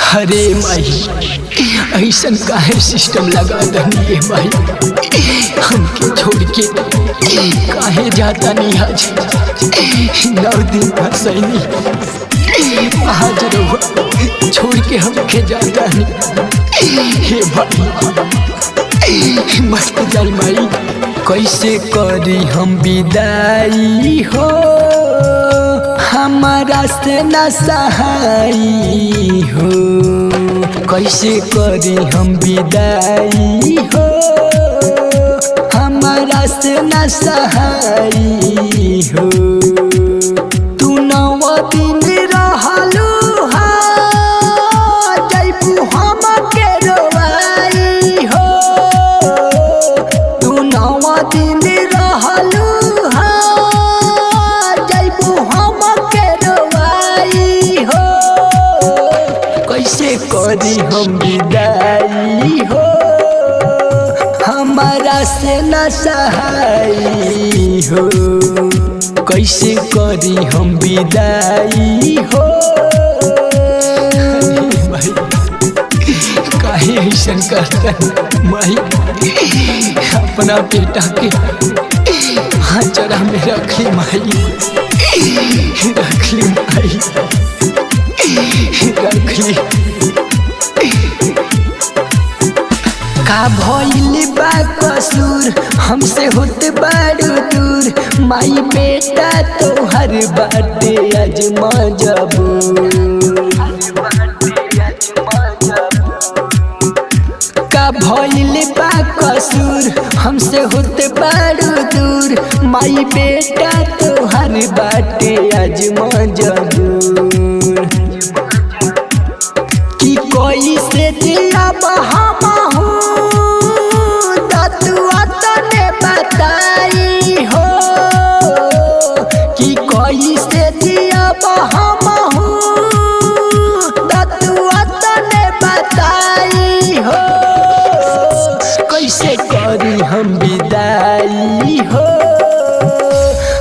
अरे माई ऐसा काहे सिस्टम लगा दनी भाई, हमके छोड़ के काहे जाता नहीं आज 9 दिन फसैनी आज रहो छोड़ के हमके जाता नहीं। हे भाई मत जाई माई, कैसे करी हम विदाई हो, हमारा से न सहाई हो। कैसे करी हम विदाई हो, हमारा से न सहाई हो। तू 9 दिन रहलू हा, जैबू हमके रोवाई हो। तू 9 दिन रहलू हा, जैबू हमके रोवाई हो। कैसे करी हम विदाई हो, हमारा से न सहाई हो। कैसे करी हम विदाई हो। भाई काहे ऐसा करता माई, अपना बेटा के हाजरा में रख ली माई, रख ली माई, रख ली। का भइल बा कसूर, हमसे होते बड़ दूर। माई बेटा तोहर बाटे आज मजबूर। का भइल बा कसूर, हमसे होते बड़ दूर। माई बेटा तोहर बाटे आज मजबूर। कि कोई से दिया बहामा दतुआ तने बताई हो। कि कोई से दिया बहामा दतुआ तने बताई हो। कैसे करी हम विदाई हो,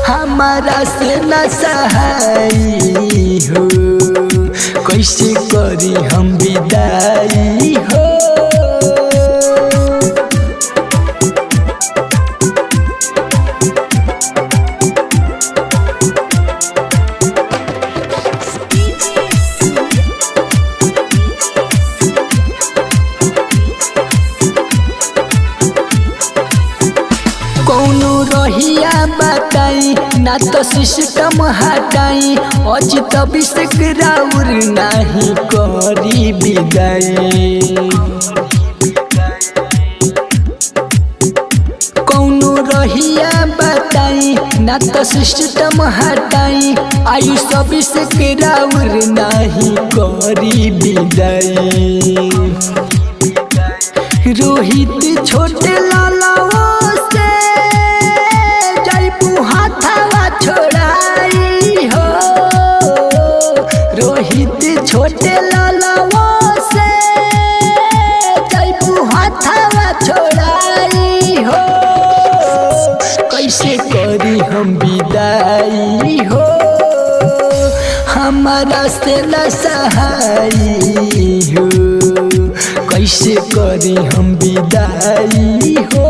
हमारा से न सहाई हो। कैसे करी हम विदाई हो। कौनो रहिया बताई ना तो सिस्टम हटाई, आज तभी से राउर नहीं करी विदाई। कौनो रहिया बताई ना तो सिस्टम हटाई, आयु सभी से राउर नहीं करी विदाई। रोहित छोटे लाला छोड़ाई हो। रोहित छोटे लालावा से जैबू हाथवा छोड़ाई हो। कैसे करी हम विदाई हो, हमारा से न सहाई हो। कैसे करी हम विदाई हो।